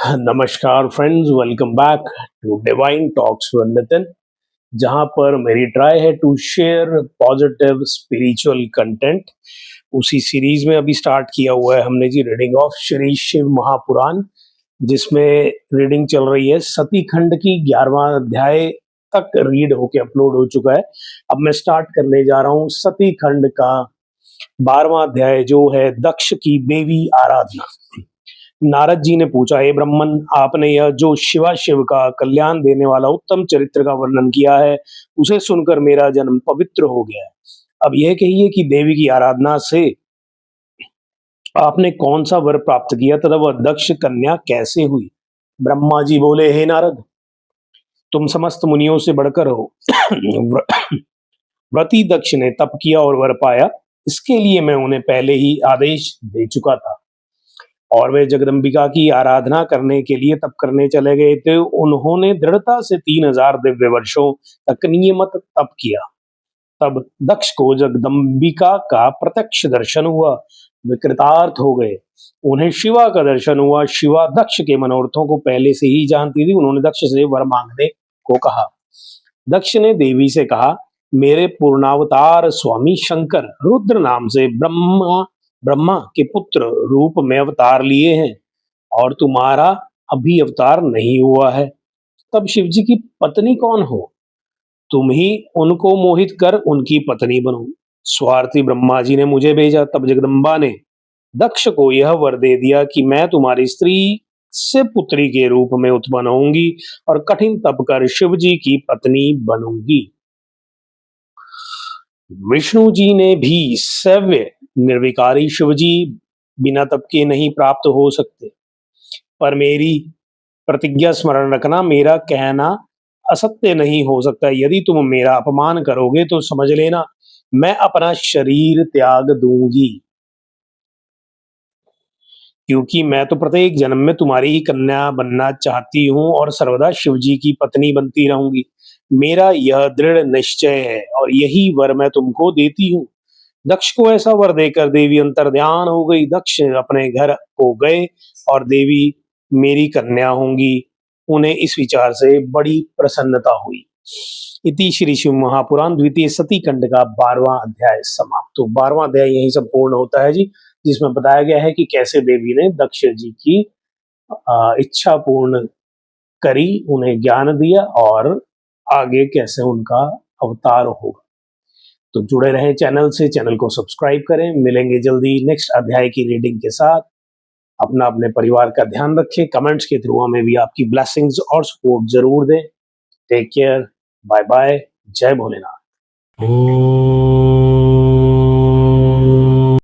नमस्कार friends, welcome back to divine talks with Nitin. जहां पर मेरी ट्राई है to share positive spiritual content. उसी सीरीज में अभी स्टार्ट किया हुआ है हमने जी, रीडिंग ऑफ श्री शिव महापुराण, जिसमें रीडिंग चल रही है सती खंड की 11वां अध्याय तक रीड होके अपलोड हो चुका है। अब मैं स्टार्ट करने जा रहा हूँ सती खंड का 12वां अध्याय, जो है दक्ष की देवी आराधना। नारद जी ने पूछा, हे ब्रह्मन, आपने यह जो शिवा शिव का कल्याण देने वाला उत्तम चरित्र का वर्णन किया है, उसे सुनकर मेरा जन्म पवित्र हो गया है। अब यह कहिए कि देवी की आराधना से आपने कौन सा वर प्राप्त किया तथा वह दक्ष कन्या कैसे हुई? ब्रह्मा जी बोले, हे नारद, तुम समस्त मुनियों से बढ़कर हो। व्रती दक्ष ने तप किया और वर पाया, इसके लिए मैं उन्हें पहले ही आदेश दे चुका था और वे जगदम्बिका की आराधना करने के लिए तप करने चले गए थे। उन्होंने दृढ़ता से 3000 दिव्य वर्षों तक नियमित तप किया। तब दक्ष को जगदम्बिका का प्रत्यक्ष दर्शन हुआ, वे कृतार्थ हो गए। उन्हें शिवा का दर्शन हुआ। शिवा दक्ष के मनोरथों को पहले से ही जानती थी। उन्होंने दक्ष से वर मांगने को कहा। दक्ष ने देवी से कहा, मेरे पूर्णावतार स्वामी शंकर रुद्र नाम से ब्रह्मा के पुत्र रूप में अवतार लिए हैं और तुम्हारा अभी अवतार नहीं हुआ है। तब शिव जी की पत्नी कौन हो? तुम ही उनको मोहित कर उनकी पत्नी बनो। स्वार्थी ब्रह्मा जी ने मुझे भेजा। तब जगदम्बा ने दक्ष को यह वर दे दिया कि मैं तुम्हारी स्त्री से पुत्री के रूप में उत्पन्न होंगी और कठिन तप कर शिव जी की पत्नी बनूंगी। विष्णु जी ने भी सव्य निर्विकारी शिव जी बिना तप के नहीं प्राप्त हो सकते, पर मेरी प्रतिज्ञा स्मरण रखना, मेरा कहना असत्य नहीं हो सकता। यदि तुम मेरा अपमान करोगे तो समझ लेना मैं अपना शरीर त्याग दूंगी, क्योंकि मैं तो प्रत्येक जन्म में तुम्हारी ही कन्या बनना चाहती हूँ और सर्वदा शिव जी की पत्नी बनती रहूंगी। मेरा यह दृढ़ निश्चय है और यही वर मैं तुमको देती हूँ। दक्ष को ऐसा वर देकर देवी अंतर्ध्यान हो गई। दक्ष अपने घर को गए और देवी मेरी कन्या होंगी। उन्हें इस विचार से बड़ी प्रसन्नता हुई। इति श्री शिव महापुराण द्वितीय सती खंड का 12वां अध्याय समाप्त। तो 12वां अध्याय यही सब पूर्ण होता है जी, जिसमें बताया गया है कि कैसे देवी ने दक्ष जी की इच्छा पूर्ण करी, उन्हें ज्ञान दिया और आगे कैसे उनका अवतार होगा। तो जुड़े रहें चैनल से, चैनल को सब्सक्राइब करें। मिलेंगे जल्दी नेक्स्ट अध्याय की रीडिंग के साथ। अपने परिवार का ध्यान रखें। कमेंट्स के थ्रू हमें भी आपकी ब्लेसिंग्स और सपोर्ट जरूर दें। टेक केयर, बाय बाय, जय भोलेनाथ।